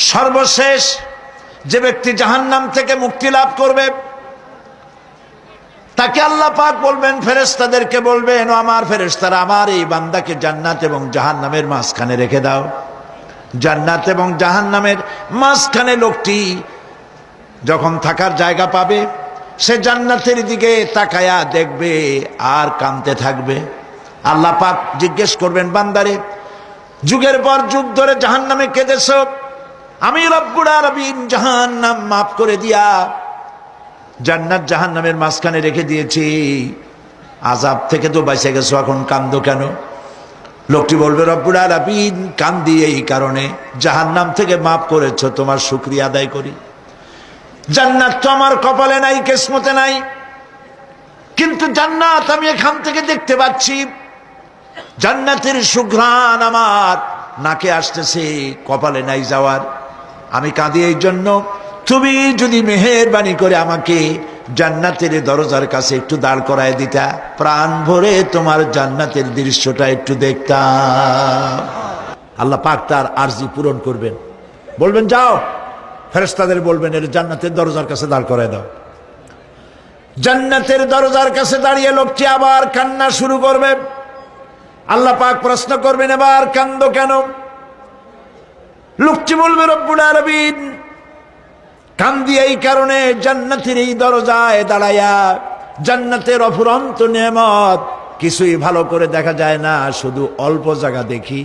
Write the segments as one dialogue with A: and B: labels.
A: সর্বশেষ যে ব্যক্তি জাহান্নাম থেকে মুক্তি লাভ করবে তাকে আল্লাহ পাক বলবেন, ফেরেশতাদেরকে বলবেন, ও আমার ফেরেশতারা, আমার এই বান্দাকে জান্নাত এবং জাহান্নামের মাঝখানে রেখে দাও। জান্নাত এবং জাহান্নামের মাঝখানে লোকটি যখন থাকার জায়গা পাবে, সে জান্নাতের দিকে তাকায়া দেখবে আর কাঁদতে থাকবে। আল্লাহ পাক জিজ্ঞেস করবেন, বান্দারে, যুগের পর যুগ ধরে জাহান্নামে কেঁদেছ, আমি রব্বুল আলামিন জাহান্নাম মাফ করে দিয়া জান্নাত জাহান্নামের মাঝখানে রেখে দিয়েছি, আযাব থেকে তো বেঁচে গেছো, এখন কান্দো কেন? লোকটি বলবে, রব্বুল আলামিন কান্দি এই কারণে, জাহান্নাম থেকে মাফ করেছো, তোমার শুকরিয়া আদায় করি। জান্নাত তো আমার কপালে নাই, কিসমতে নাই, কিন্তু জান্নাত আমি এখান থেকে দেখতে পাচ্ছি, জান্নাতের সুঘ্রাণ আমার নাকে আসতেছে, কপালে নাই যাওয়ার। আমি কাঁদি এই জন্য, তুমি যদি মেহেরবানি করে আমাকে জান্নাতের দরজার কাছে একটু দাঁড় করায় দিতা, প্রাণ ভরে তোমার জান্নাতের দৃশ্যটা একটু দেখতাম। আল্লাহ পাক তার আরজি পূরণ করবেন, বলবেন, যাও, ফেরেশতাদের বলবেন, এর জান্নাতের দরজার কাছে দাঁড় করায় দাও। জান্নাতের দরজার কাছে দাঁড়িয়ে লোকটি আবার কান্না শুরু করবে। আল্লাহ পাক প্রশ্ন করবেন, এবার কান্দো কেন? লোকটি বলবে, রব্বুল আলামিন কান্দি এই কারণে, জান্নাতের এই দরজায় দাঁড়ায়া জান্নাতের অফুরন্ত নেয়ামত কিছুই ভালো করে দেখা যায় না, শুধু অল্প জায়গা দেখি।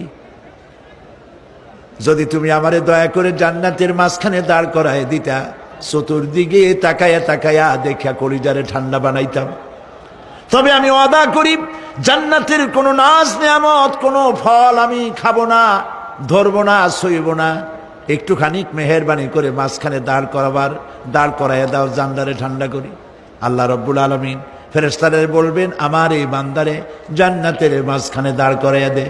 A: যদি তুমি আমারে দয়া করে জান্নাতের মাঝখানে দাঁড় করায় দিতা, চতুর্দিকে তাকায়া তাকায়া দেখা কলিজারে ঠান্ডা বানাইতাম। তবে আমি ওয়াদা করি, জান্নাতের কোনো নাজ নেয়ামত, কোনো ফল আমি খাবো না, ধরবো না, সইব না। একটুখানি মেহেরবানি করে মাঝখানে দাঁড় করাইয়া দাও, জান্নারে ঠান্ডা করি। আল্লাহ রব্বুল আলামিন ফেরেশতাদের বলবেন, আমার এই বান্দারে জান্নাতের মাঝখানে দাঁড় করাইয়া দে।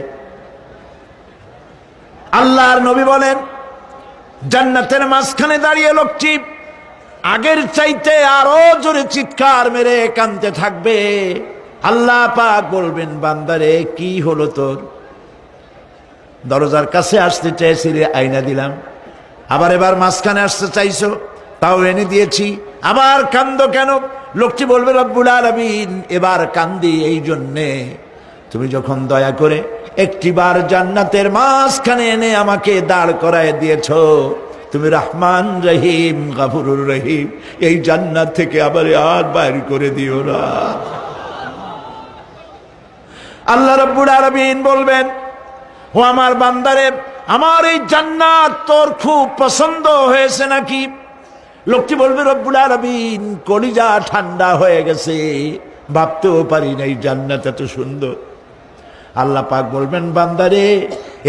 A: আল্লাহর নবী বলেন, জান্নাতের মাঝখানে দাঁড়িয়ে লোকটি আগের চাইতে আরো জোরে চিৎকার মেরে কাঁদতে থাকবে। আল্লাহ পাক বলবেন, বান্দারে কি হলো তোর? দরজার কাছে আসতে চাইছিলে, আইনা দিলাম। আবার এবার মাঝখানে আসতে চাইছো, তাও এনে দিয়েছি, আবার কান্দো কেন? লোকটি বলবে, রব্বুল আলামিন এবার কান্দি এই জন্যে, তুমি যখন দয়া করে একটিবার জান্নাতের মাঝখানে এনে আমাকে দাঁড় করায় দিয়েছ, তুমি রহমান রহিম গফুরুর রহিম, এই জান্নাত থেকে আবার আর বাইর করে দিও না। আল্লাহ রাব্বুল আলামিন বলবেন, ও আমার বান্দারে, আমার এই জান্নাত তোর খুব পছন্দ হয়েছে নাকি? লোকটি বলবে, রব্বুল আলামিন কলিজা ঠান্ডা হয়ে গেছে, ভাবতেও পারি না এই জান্নাত এত সুন্দর। আল্লাহ পাক বলবেন, বান্দারে,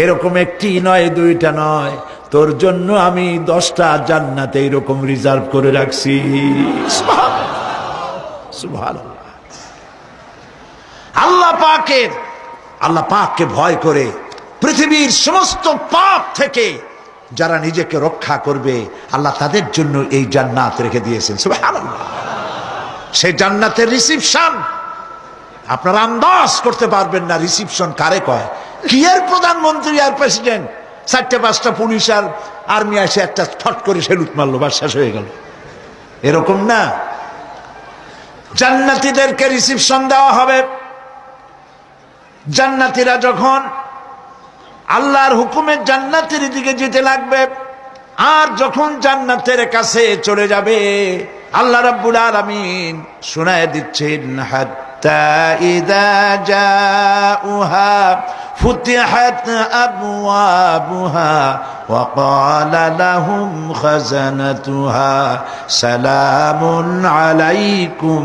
A: এরকম একটি নয়, দুইটা নয়, তোর জন্য আমি 10টা জান্নাত এইরকম রিজার্ভ করে রাখছি। সুবহানাল্লাহ। আল্লাহ পাককে ভয় করে পৃথিবীর সমস্ত পাপ থেকে যারা নিজেকে রক্ষা করবে, আল্লাহ তাদের জন্য এই জান্নাত রেখে দিয়েছেন। সুবহানাল্লাহ। সেই জান্নাতের রিসিপশন আপনারা আন্দাজ করতে পারবেন না, রিসিপশন কারে কয়। কি এর প্রধানমন্ত্রী আর প্রেসিডেন্ট, 4-5টা পুলিশ আর আর্মি এসে একটা ফট করে সেলুট মারলো, বা শেষ হয়ে গেল, এরকম না। জান্নাতীদেরকে রিসিপশন দেওয়া হবে। জান্নাতীরা যখন আল্লাহর হুকুমে জান্নাতের দিকে যেতে লাগবে, আর যখন জান্নাতের কাছে চলে যাবে, আল্লাহ রাব্বুল আলামিন শোনায় দিচ্ছেন, হাত্তা ইযা জাউহা ফুতিহাত আবওয়াবুহা ওয়া ক্বালা লাহুম খাজানাতুহা সালামুন আলাইকুম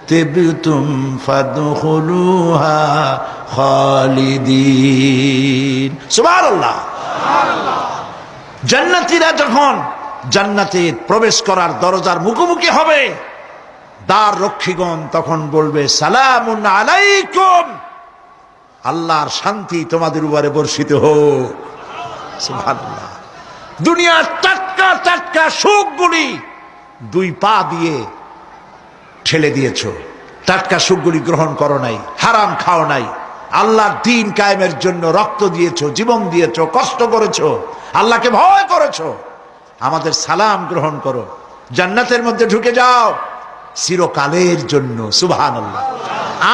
A: তিবতুম ফাদখুলুহা খালিদিন। সুবহানাল্লাহ। জান্নাতীরা যখন জান্নাতে প্রবেশ করার দরজার মুখোমুখি হবে, দ্বার রক্ষীগণ তখন বলবে, সালামুন আলাইকুম, আল্লাহর শান্তি তোমাদের উপরে বর্ষিত হোক। সুবহানাল্লাহ। দুনিয়ার টাটকা টাটকা সুখগুলি 2 পা দিয়ে ঠেলে দিয়েছো, টাটকা সুখগুলি গ্রহণ করো নাই, হারাম খাও নাই, আল্লাহর দ্বীন কায়েমের জন্য রক্ত দিয়েছো, জীবন দিয়েছো, কষ্ট করেছো, আল্লাহকে ভয় করেছো, আমাদের সালাম গ্রহণ করো, জান্নাতের মধ্যে ঢুকে যাও চিরকালের জন্য। সুবহানাল্লাহ।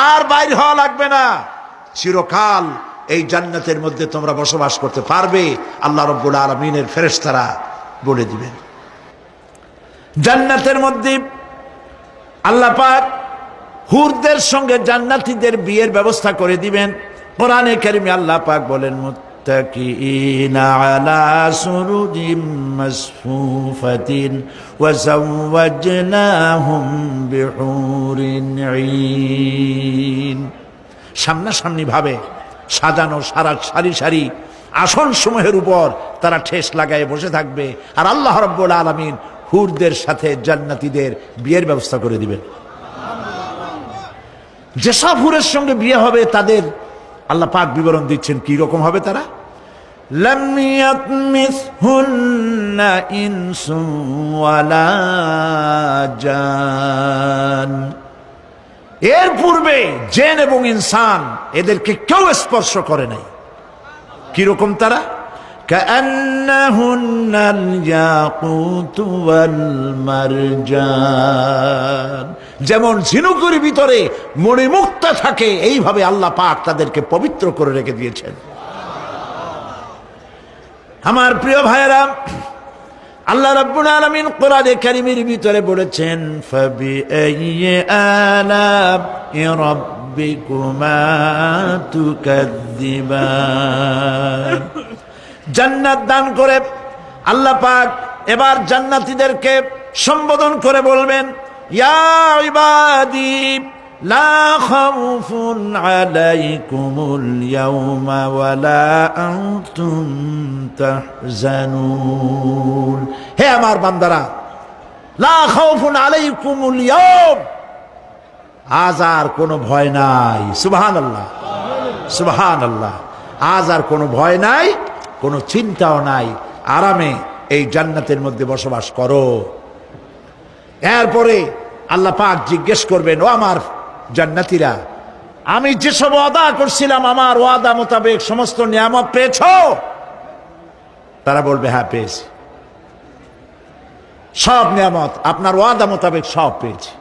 A: আর বাইর হওয়া লাগবে না, চিরকাল এই জান্নাতের মধ্যে তোমরা বসবাস করতে পারবে, আল্লাহ রাব্বুল আলামিনের ফেরেশতারা বলে দিবেন। জান্নাতের মধ্যে আল্লাহ পাক হুরদের সঙ্গে জান্নাতীদের বিয়ের ব্যবস্থা করে দিবেন। কোরআনে কারিমে আল্লাহ পাক বলেন, মুত্তাকিইনা আলা সুরুজিম মাসফুফাতিন ওয়া যাওয়াজনাহুম বিহুরিন ঈন। সামনাসামনি ভাবে সাজানো সারি সারি আসন সমূহের উপর তারা ঠেস লাগায় বসে থাকবে, আর আল্লাহ রাব্বুল আলামিন হুরদের সাথে জান্নাতীদের বিয়ের ব্যবস্থা করে দিবেন। যেসব হুরের সঙ্গে বিয়ে হবে তাদের আল্লাহ পাক বিবরণ দিচ্ছেন কি রকম হবে তারা। লাম ইয়াতমিসহুন্না ইনসুন ওয়ালা জান। এর পূর্বে জিন এবং ইনসান এদেরকে কেউ স্পর্শ করে নাই। কি রকম তারা? কাআন্নাহুন্নাল ইয়াকুতু ওয়াল মারজান। যেমন ঝিনুকের ভিতরে মণিমুক্তা থাকে, এইভাবে আল্লাহ পাক তাদেরকে পবিত্র করে রেখে দিয়েছেন। আমার প্রিয় ভাইয়েরা, আল্লাহ রাব্বুল আলামিন কোরআনে কারীমের ভিতরে বলেছেন, ফাবিআইয়ি আলা'i রাব্বিকুমা তুকাযযিবান। জান্নাত দান করে আল্লাহ পাক এবার জান্নাতীদেরকে সম্বোধন করে বলবেন, ইয়া ইবাদি লা খাউফুন আলাইকুমুল ইয়াওমা ওয়ালা আনতুম তাহজানুন। হে আমার বান্দারা, লা খাউফুন আলাইকুমুল ইয়াওম, আজ আর কোনো ভয় নাই। সুবহানাল্লাহ, সুবহানাল্লাহ। আজ আর কোনো ভয় নাই, কোনো চিন্তাও নাই, আরামে এই জান্নাতের মধ্যে বসবাস করো। এরপরে আল্লাহ পাক জিজ্ঞেস করবেন, ও আমার জান্নাতীরা, আমি যেসব ওয়াদা করছিলাম আমার ওয়াদা মোতাবেক সমস্ত নিয়ামত পেয়েছো? তারা বলবে, হ্যাঁ পেয়েছি, সব নিয়ামত আপনার ওয়াদা মোতাবেক সব পেয়েছি।